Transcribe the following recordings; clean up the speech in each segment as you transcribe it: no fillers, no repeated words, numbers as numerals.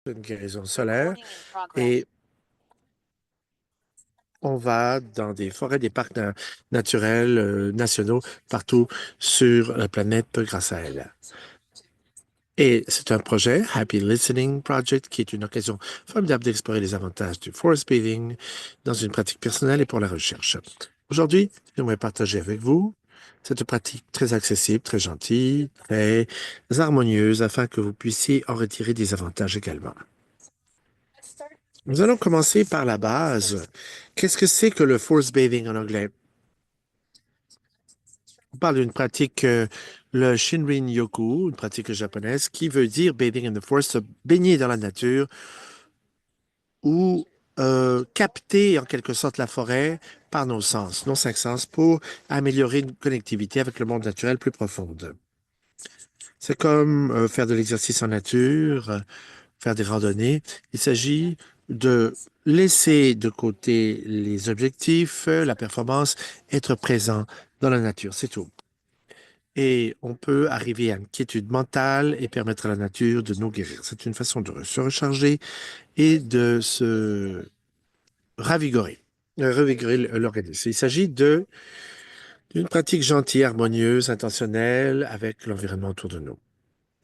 une guérison solaire et on va dans des forêts, des parcs naturels nationaux partout sur la planète grâce à elle. Et c'est un projet, Happy Listening Project, qui est une occasion formidable d'explorer les avantages du forest bathing dans une pratique personnelle et pour la recherche. Aujourd'hui, j'aimerais partager avec vous cette pratique très accessible, très gentille, très harmonieuse, afin que vous puissiez en retirer des avantages également. Nous allons commencer par la base. Qu'est-ce que c'est que le forest bathing en anglais? On parle d'une pratique, le Shinrin-yoku, une pratique japonaise, qui veut dire bathing in the forest, se baigner dans la nature ou capter en quelque sorte la forêt par nos sens, nos cinq sens, pour améliorer une connectivité avec le monde naturel plus profonde. C'est comme faire de l'exercice en nature, faire des randonnées. Il s'agit de laisser de côté les objectifs, la performance, être présent dans la nature, c'est tout. Et on peut arriver à une quiétude mentale et permettre à la nature de nous guérir. C'est une façon de se recharger et de se ravigorer, revigorer l'organisme. Il s'agit d'une pratique gentille, harmonieuse, intentionnelle avec l'environnement autour de nous.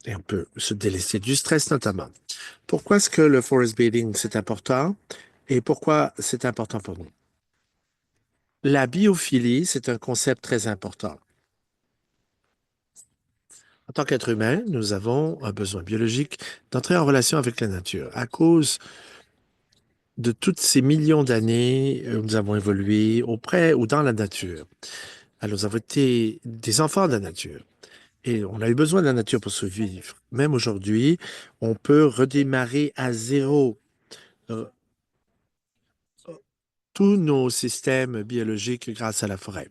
Et on peut se délester du stress notamment. Pourquoi est-ce que le forest bathing, c'est important et pourquoi c'est important pour nous? La biophilie, c'est un concept très important. En tant qu'être humain, nous avons un besoin biologique d'entrer en relation avec la nature. À cause de toutes ces millions d'années où nous avons évolué auprès ou dans la nature. Alors, nous avons été des enfants de la nature et on a eu besoin de la nature pour survivre. Même aujourd'hui, on peut redémarrer à zéro euh, tous nos systèmes biologiques grâce à la forêt.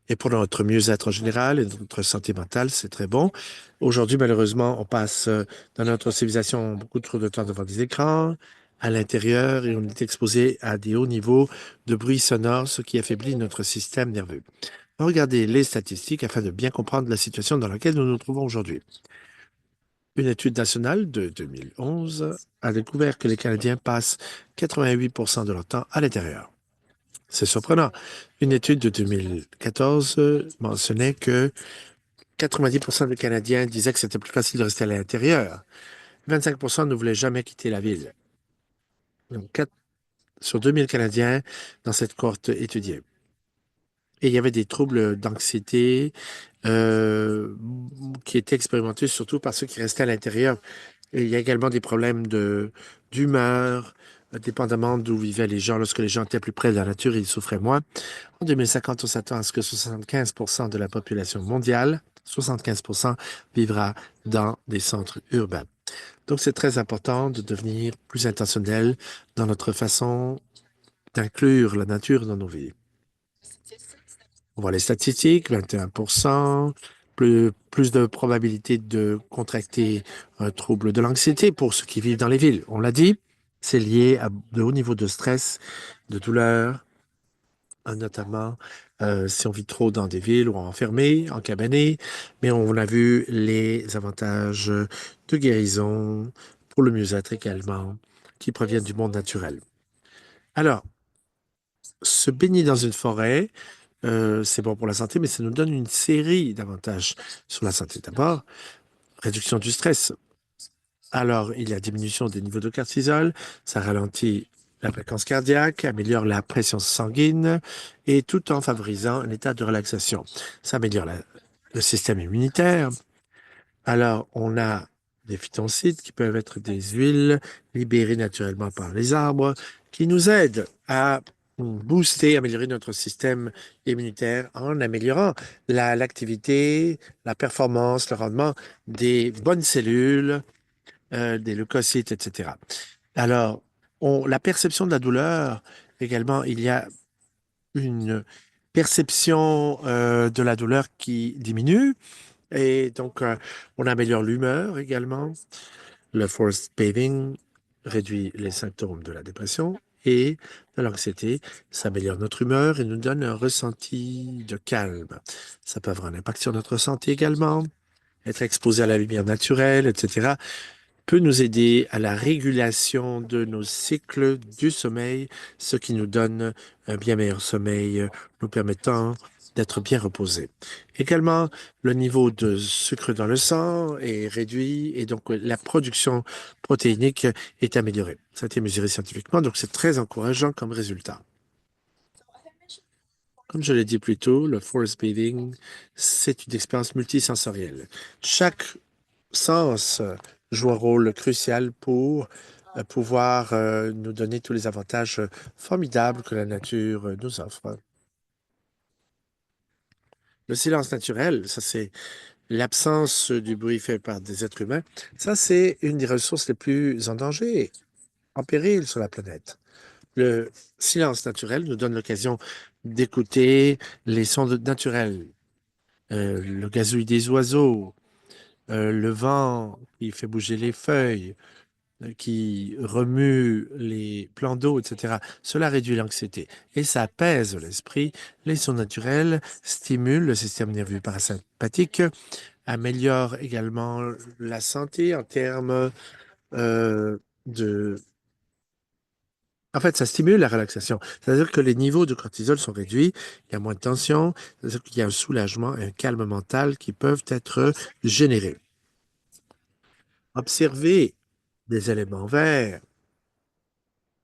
Et pour notre mieux-être en général et notre santé mentale, c'est très bon. Aujourd'hui, malheureusement, on passe dans notre civilisation beaucoup trop de temps devant des écrans, à l'intérieur, et on est exposé à des hauts niveaux de bruit sonore, ce qui affaiblit notre système nerveux. Regardez les statistiques afin de bien comprendre la situation dans laquelle nous nous trouvons aujourd'hui. Une étude nationale de 2011 a découvert que les Canadiens passent 88 de leur temps à l'intérieur. C'est surprenant. Une étude de 2014 mentionnait que 90 des Canadiens disaient que c'était plus facile de rester à l'intérieur. 25 ne voulaient jamais quitter la ville. Donc, 4 sur 2000 Canadiens dans cette cohorte étudiée. Et il y avait des troubles d'anxiété qui étaient expérimentés surtout par ceux qui restaient à l'intérieur. Et il y a également des problèmes d'humeur, dépendamment d'où vivaient les gens. Lorsque les gens étaient plus près de la nature, ils souffraient moins. En 2050, on s'attend à ce que 75 de la population mondiale, 75 vivra dans des centres urbains. Donc, c'est très important de devenir plus intentionnel dans notre façon d'inclure la nature dans nos vies. On voit les statistiques, 21 plus de probabilité de contracter un trouble de l'anxiété pour ceux qui vivent dans les villes. On l'a dit, c'est lié à de hauts niveaux de stress, de douleur, notamment si on vit trop dans des villes ou enfermé, encabané, mais on a vu les avantages de guérison pour le mieux-être également qui proviennent du monde naturel. Alors, se baigner dans une forêt, c'est bon pour la santé, mais ça nous donne une série d'avantages sur la santé. D'abord, réduction du stress. Alors, il y a diminution des niveaux de cortisol, ça ralentit la fréquence cardiaque, améliore la pression sanguine et tout en favorisant un état de relaxation. Ça améliore le système immunitaire. Alors, on a des phytoncides qui peuvent être des huiles libérées naturellement par les arbres qui nous aident à booster, améliorer notre système immunitaire en améliorant l'activité, la performance, le rendement des bonnes cellules, des leucocytes, etc. Alors, la perception de la douleur, également, il y a une perception de la douleur qui diminue et donc on améliore l'humeur également. Le forest bathing réduit les symptômes de la dépression et de l'anxiété. Ça améliore notre humeur et nous donne un ressenti de calme. Ça peut avoir un impact sur notre santé également, être exposé à la lumière naturelle, etc. peut nous aider à la régulation de nos cycles du sommeil, ce qui nous donne un bien meilleur sommeil, nous permettant d'être bien reposés. Également, le niveau de sucre dans le sang est réduit et donc la production protéinique est améliorée. Ça a été mesuré scientifiquement, donc c'est très encourageant comme résultat. Comme je l'ai dit plus tôt, le forest bathing, c'est une expérience multisensorielle. Chaque sens joue un rôle crucial pour pouvoir nous donner tous les avantages formidables que la nature nous offre. Le silence naturel, ça c'est l'absence du bruit fait par des êtres humains. Ça, c'est une des ressources les plus en danger, en péril sur la planète. Le silence naturel nous donne l'occasion d'écouter les sons naturels, le gazouille des oiseaux, le vent qui fait bouger les feuilles, qui remue les plans d'eau, etc. Cela réduit l'anxiété et ça apaise l'esprit. Les sons naturels stimulent le système nerveux parasympathique, améliorent également la santé en termes de... En fait, ça stimule la relaxation. C'est-à-dire que les niveaux de cortisol sont réduits, il y a moins de tension, c'est-à-dire qu'il y a un soulagement, un calme mental qui peuvent être générés. Observer des éléments verts,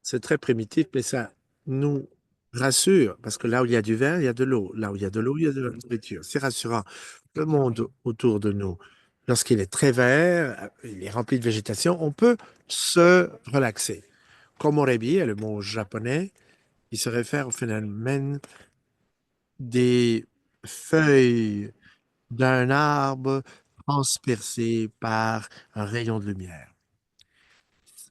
c'est très primitif, mais ça nous rassure, parce que là où il y a du vert, il y a de l'eau. Là où il y a de l'eau, il y a de la nourriture. C'est rassurant. Le monde autour de nous, lorsqu'il est très vert, il est rempli de végétation, on peut se relaxer. Komorebi est le mot japonais qui se réfère au phénomène des feuilles d'un arbre transpercées par un rayon de lumière.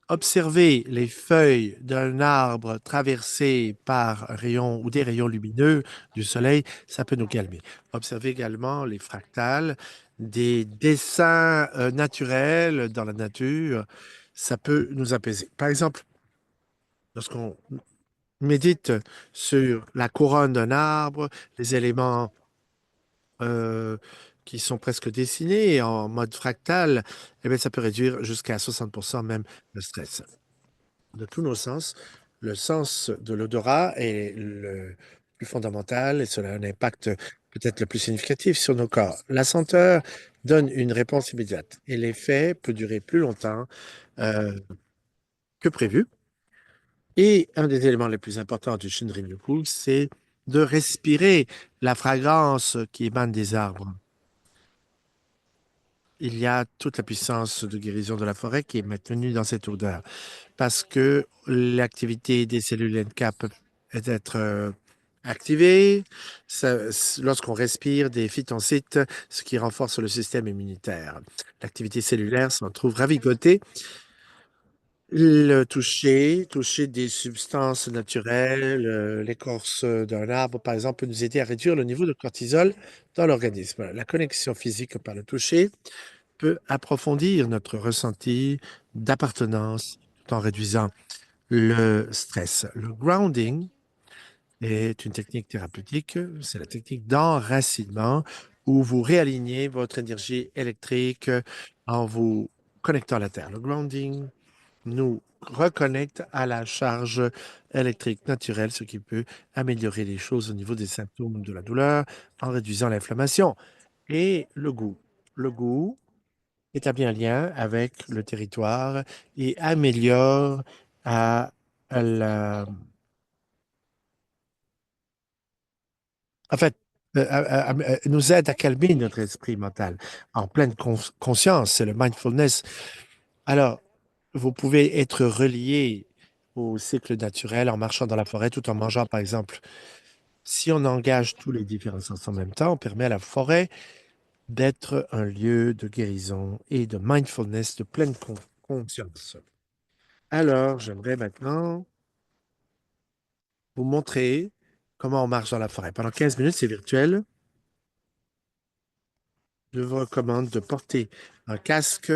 Observer les feuilles d'un arbre traversées par un rayon ou des rayons lumineux du soleil, ça peut nous calmer. Observer également les fractales, des dessins naturels dans la nature, ça peut nous apaiser. Par exemple, lorsqu'on médite sur la couronne d'un arbre, les éléments euh, qui sont presque dessinés en mode fractal, eh bien, ça peut réduire jusqu'à 60% même le stress. De tous nos sens, le sens de l'odorat est le plus fondamental et cela a un impact peut-être le plus significatif sur nos corps. La senteur donne une réponse immédiate et l'effet peut durer plus longtemps euh, que prévu. Et un des éléments les plus importants du Shinrin-yoku, c'est de respirer la fragrance qui émane des arbres. Il y a toute la puissance de guérison de la forêt qui est maintenue dans cette odeur parce que l'activité des cellules NK peut être activée lorsqu'on respire des phytoncides, ce qui renforce le système immunitaire. L'activité cellulaire s'en trouve ravigotée. Le toucher des substances naturelles, l'écorce d'un arbre, par exemple, peut nous aider à réduire le niveau de cortisol dans l'organisme. La connexion physique par le toucher peut approfondir notre ressenti d'appartenance tout en réduisant le stress. Le grounding est une technique thérapeutique, c'est la technique d'enracinement où vous réalignez votre énergie électrique en vous connectant à la Terre. Le grounding nous reconnecte à la charge électrique naturelle, ce qui peut améliorer les choses au niveau des symptômes de la douleur en réduisant l'inflammation. Et le goût. Le goût établit un lien avec le territoire et améliore à la, en fait, nous aide à calmer notre esprit mental en pleine conscience. C'est le mindfulness. Alors, vous pouvez être relié au cycle naturel en marchant dans la forêt tout en mangeant, par exemple. Si on engage tous les différents sens en même temps, on permet à la forêt d'être un lieu de guérison et de mindfulness, de pleine conscience. Alors, j'aimerais maintenant vous montrer comment on marche dans la forêt. Pendant 15 minutes, c'est virtuel. Je vous recommande de porter un casque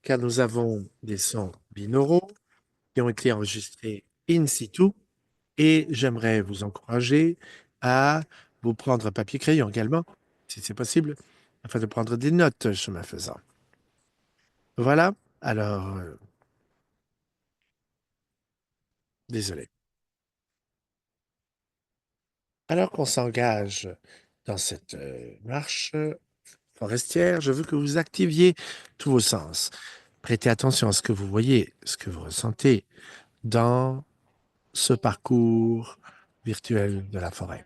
car nous avons des sons binauraux qui ont été enregistrés in situ et j'aimerais vous encourager à vous prendre un papier-crayon également, si c'est possible, afin de prendre des notes chemin faisant. Voilà. Alors, désolé. Alors qu'on s'engage dans cette marche forestière, je veux que vous activiez tous vos sens. Prêtez attention à ce que vous voyez, ce que vous ressentez dans ce parcours virtuel de la forêt.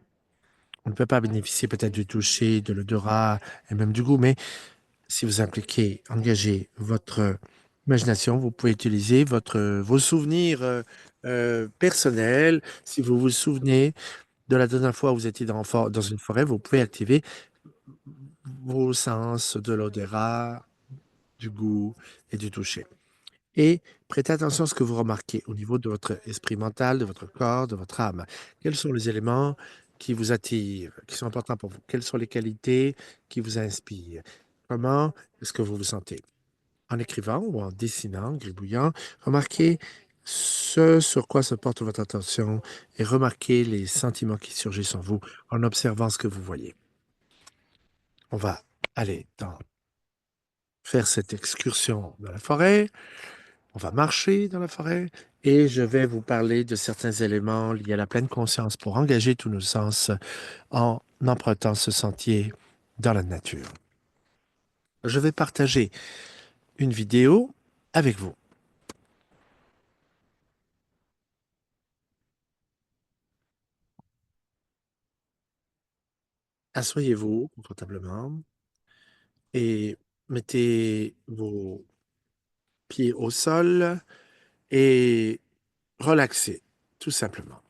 On ne peut pas bénéficier peut-être du toucher, de l'odorat et même du goût, mais si vous impliquez, engagez votre imagination, vous pouvez utiliser vos souvenirs personnels. Si vous vous souvenez de la dernière fois où vous étiez dans une forêt, vous pouvez activer vos sens de l'odorat, du goût et du toucher. Et prêtez attention à ce que vous remarquez au niveau de votre esprit mental, de votre corps, de votre âme. Quels sont les éléments qui vous attirent, qui sont importants pour vous? Quelles sont les qualités qui vous inspirent? Comment est-ce que vous vous sentez? En écrivant ou en dessinant, gribouillant, remarquez ce sur quoi se porte votre attention et remarquez les sentiments qui surgissent en vous en observant ce que vous voyez. On va aller faire cette excursion dans la forêt. On va marcher dans la forêt et je vais vous parler de certains éléments liés à la pleine conscience pour engager tous nos sens en empruntant ce sentier dans la nature. Je vais partager une vidéo avec vous. Asseyez-vous confortablement et mettez vos pieds au sol et relaxez, tout simplement.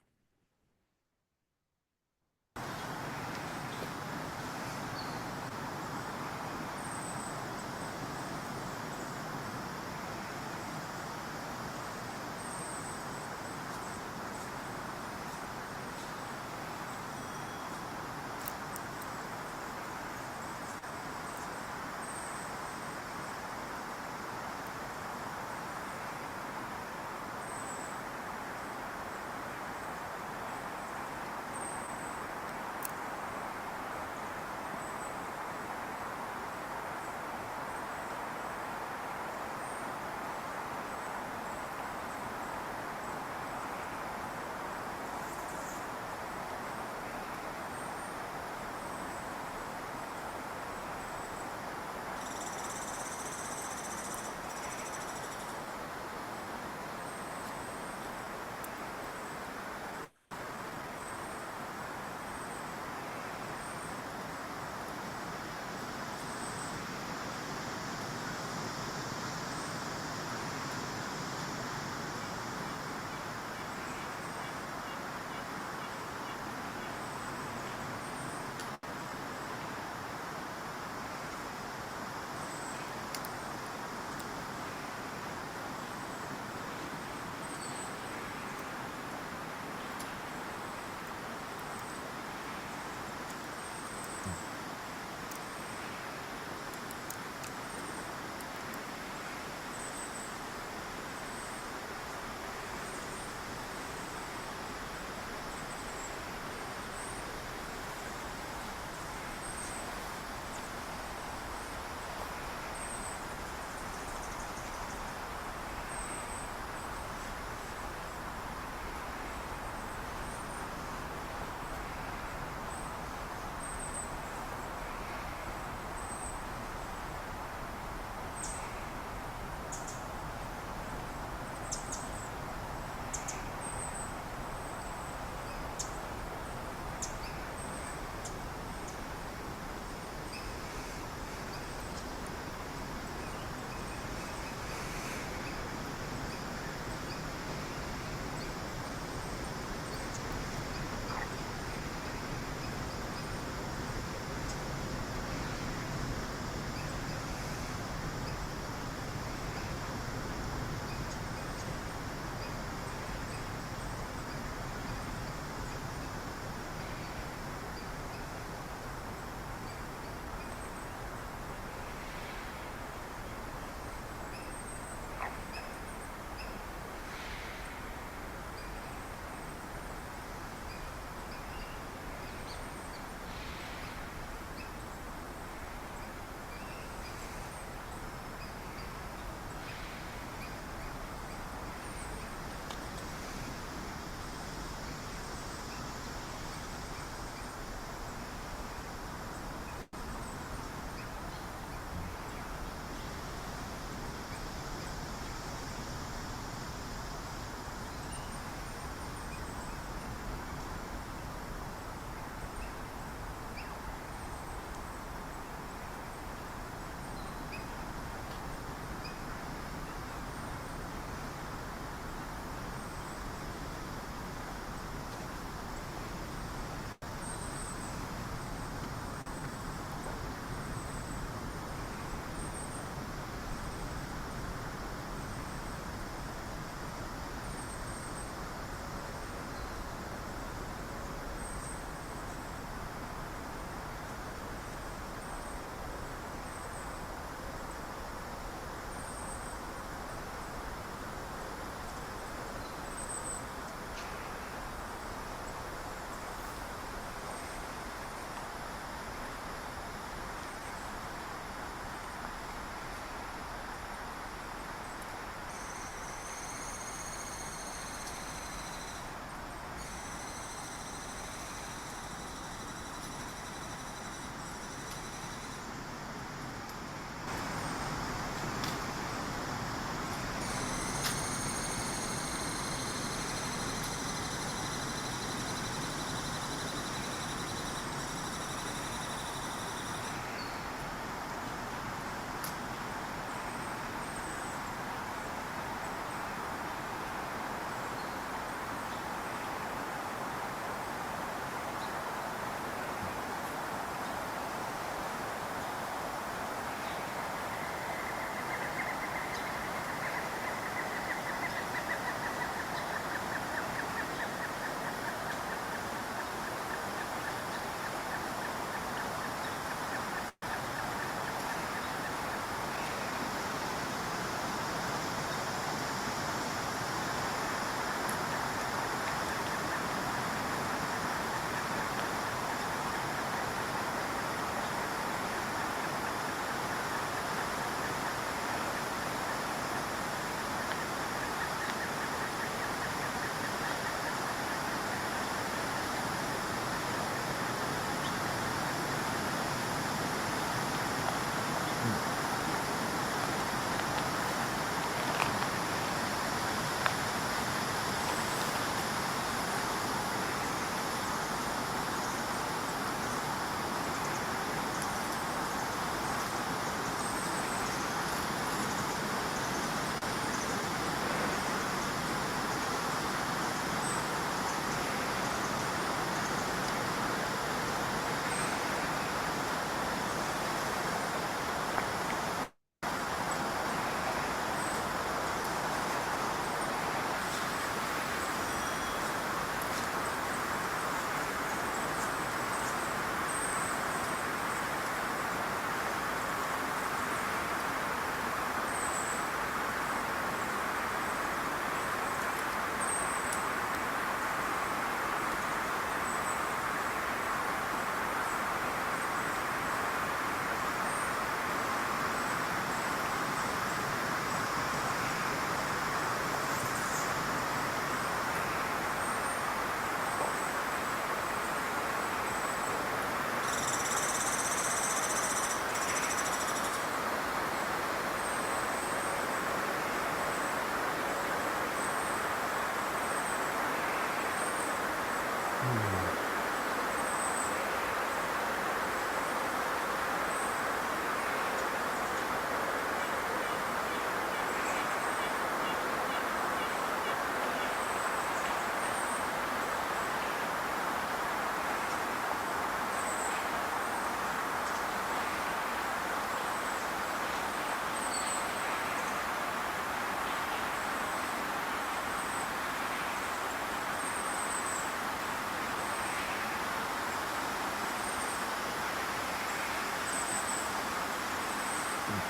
Mm.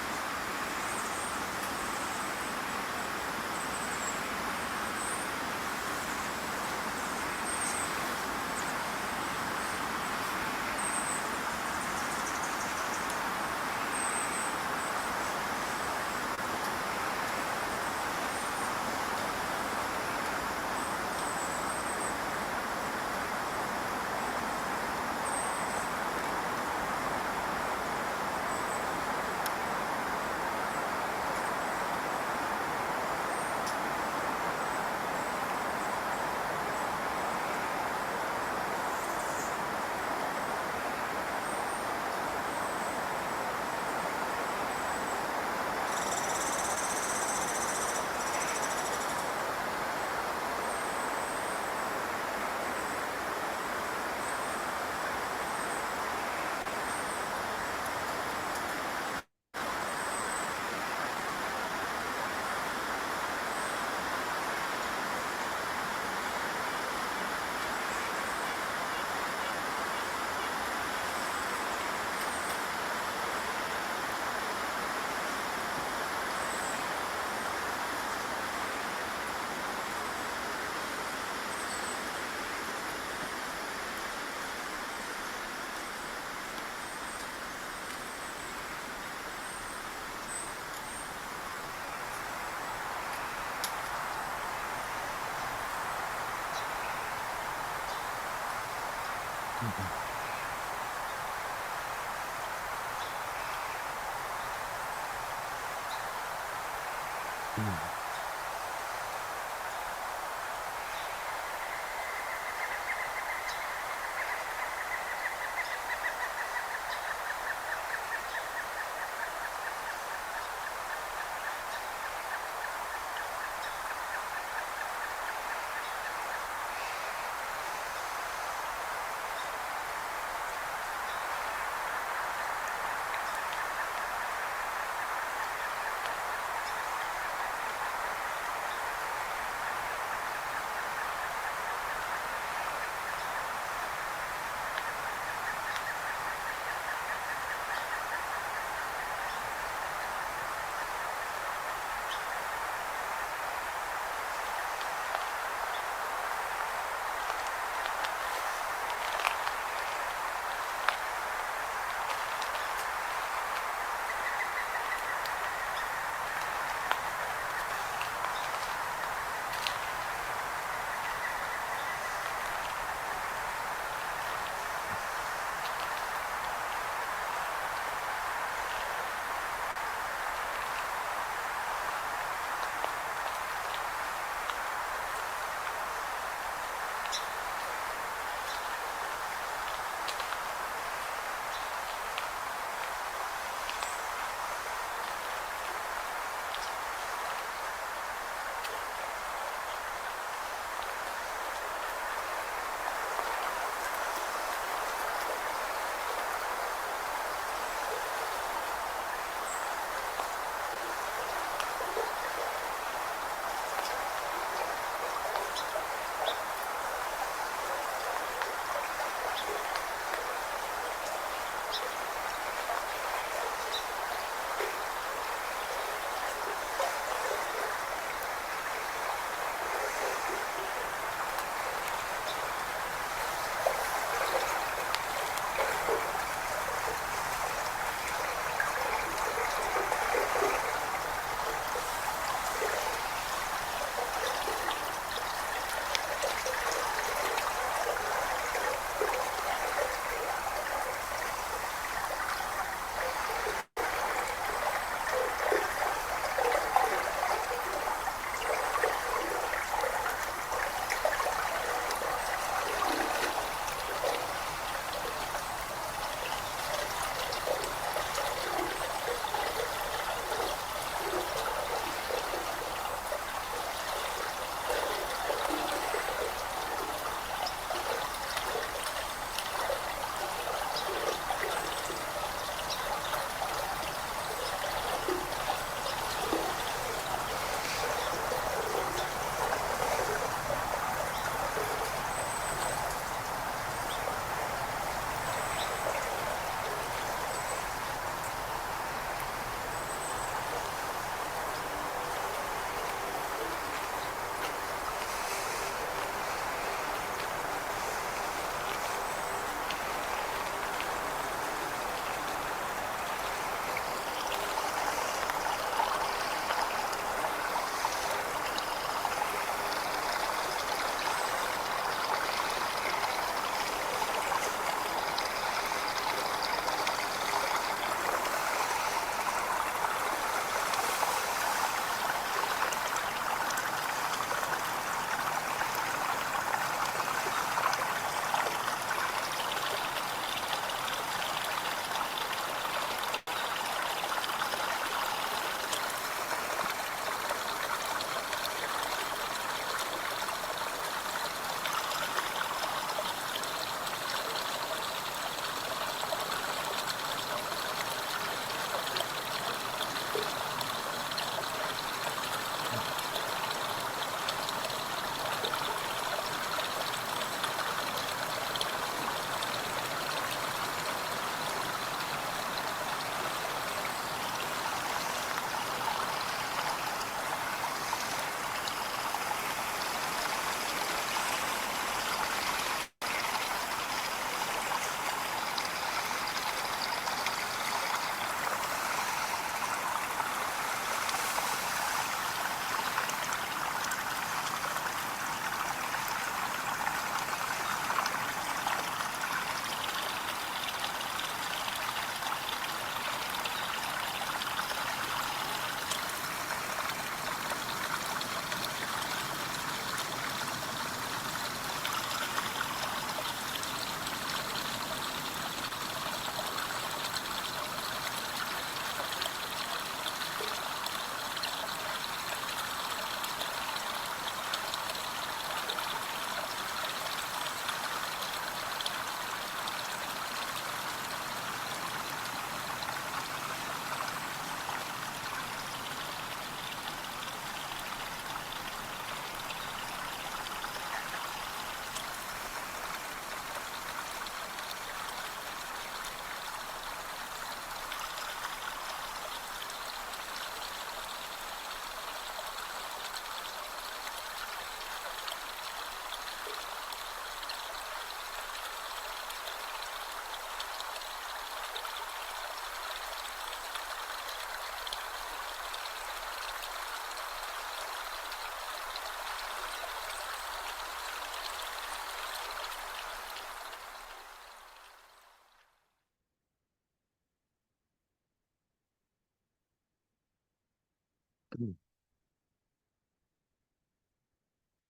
Mhm. Mhm.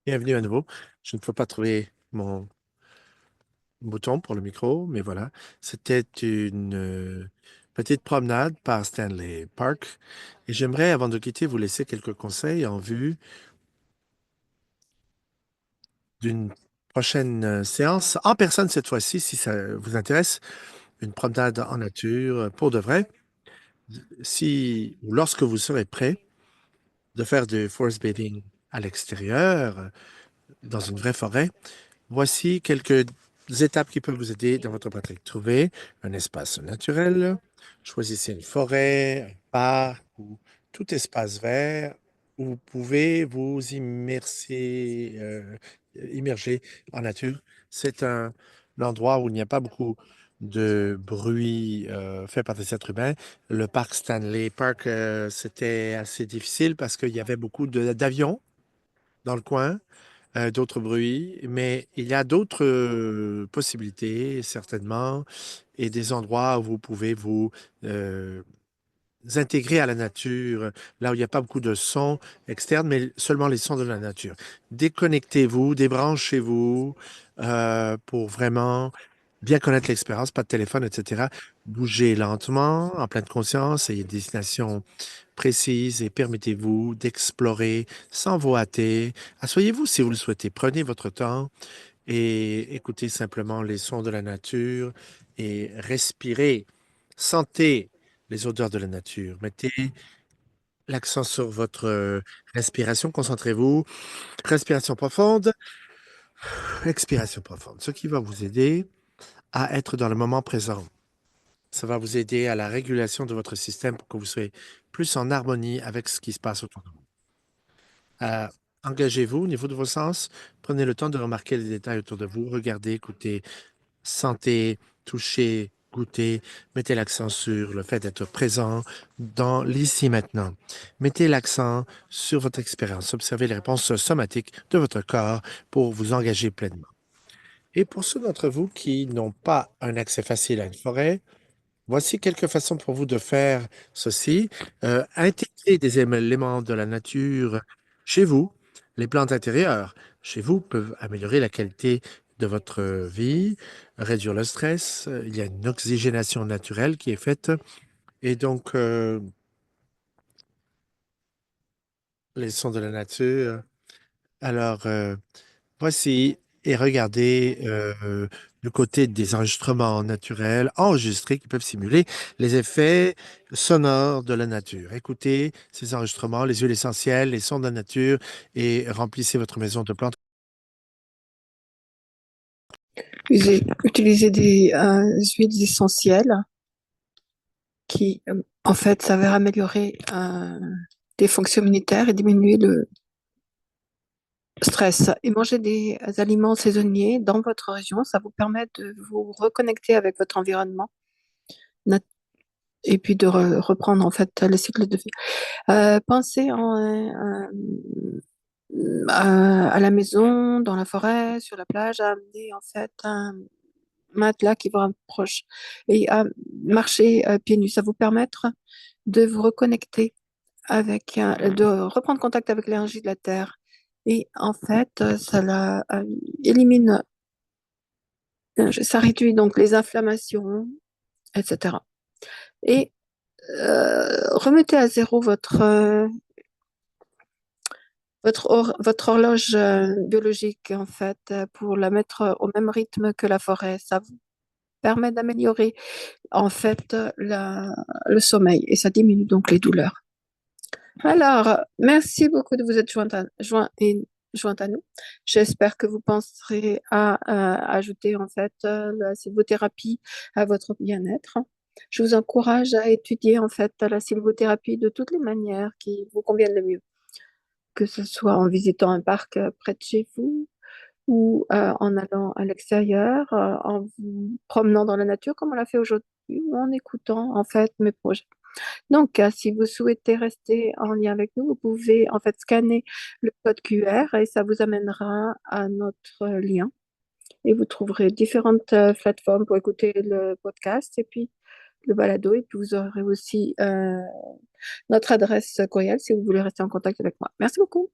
Bienvenue à nouveau. Je ne peux pas trouver mon bouton pour le micro, mais voilà. C'était une petite promenade par Stanley Park. Et j'aimerais, avant de quitter, vous laisser quelques conseils en vue d'une prochaine séance en personne cette fois-ci, si ça vous intéresse. Une promenade en nature pour de vrai. Si ou lorsque vous serez prêt de faire du forest bathing à l'extérieur, dans une vraie forêt, voici quelques étapes qui peuvent vous aider dans votre pratique. Trouvez un espace naturel, choisissez une forêt, un parc ou tout espace vert où vous pouvez vous immerger en nature. C'est un endroit où il n'y a pas beaucoup de bruit fait par des êtres humains. Le parc Stanley Park, c'était assez difficile parce qu'il y avait beaucoup d'avions dans le coin, d'autres bruits, mais il y a d'autres possibilités, certainement, et des endroits où vous pouvez euh, intégrer à la nature, là où il n'y a pas beaucoup de sons externes, mais seulement les sons de la nature. Déconnectez-vous, débranchez-vous pour vraiment bien connaître l'expérience, pas de téléphone, etc. Bougez lentement, en pleine conscience, ayez des destinations précises et permettez-vous d'explorer sans vous hâter. Asseyez-vous si vous le souhaitez. Prenez votre temps et écoutez simplement les sons de la nature et respirez. Sentez les odeurs de la nature. Mettez l'accent sur votre respiration. Concentrez-vous. Respiration profonde, expiration profonde. Ce qui va vous aider à être dans le moment présent. Ça va vous aider à la régulation de votre système pour que vous soyez plus en harmonie avec ce qui se passe autour de vous. Euh, Engagez-vous au niveau de vos sens. Prenez le temps de remarquer les détails autour de vous. Regardez, écoutez, sentez, touchez, goûtez. Mettez l'accent sur le fait d'être présent dans l'ici maintenant. Mettez l'accent sur votre expérience. Observez les réponses somatiques de votre corps pour vous engager pleinement. Et pour ceux d'entre vous qui n'ont pas un accès facile à une forêt, voici quelques façons pour vous de faire ceci. Intégrer des éléments de la nature chez vous. Les plantes intérieures chez vous peuvent améliorer la qualité de votre vie, réduire le stress. Il y a une oxygénation naturelle qui est faite. Et donc, les sons de la nature. Alors, voici et regardez le côté des enregistrements naturels enregistrés qui peuvent simuler les effets sonores de la nature. Écoutez ces enregistrements, les huiles essentielles, les sons de la nature et remplissez votre maison de plantes. Utiliser des huiles essentielles qui, en fait, s'avèrent améliorer des fonctions immunitaires et diminuer le stress. Et manger des aliments saisonniers dans votre région, ça vous permet de vous reconnecter avec votre environnement et puis de reprendre en fait le cycle de vie. Pensez à la maison, dans la forêt, sur la plage, à amener en fait un matelas qui vous rapproche et à marcher pieds nus. Ça vous permettre de vous reconnecter de reprendre contact avec l'énergie de la Terre. Et en fait, élimine, ça réduit donc les inflammations, etc. Et remettez à zéro votre horloge biologique, en fait, pour la mettre au même rythme que la forêt. Ça vous permet d'améliorer, en fait, le sommeil et ça diminue donc les douleurs. Alors, merci beaucoup de vous être joint à nous. J'espère que vous penserez à ajouter en fait la sylvothérapie à votre bien-être. Je vous encourage à étudier en fait la sylvothérapie de toutes les manières qui vous conviennent le mieux, que ce soit en visitant un parc près de chez vous ou en allant à l'extérieur, en vous promenant dans la nature comme on l'a fait aujourd'hui, ou en écoutant en fait mes projets. Donc, si vous souhaitez rester en lien avec nous, vous pouvez en fait scanner le code QR et ça vous amènera à notre lien. Et vous trouverez différentes plateformes pour écouter le podcast et puis le balado. Et puis vous aurez aussi notre adresse courriel si vous voulez rester en contact avec moi. Merci beaucoup.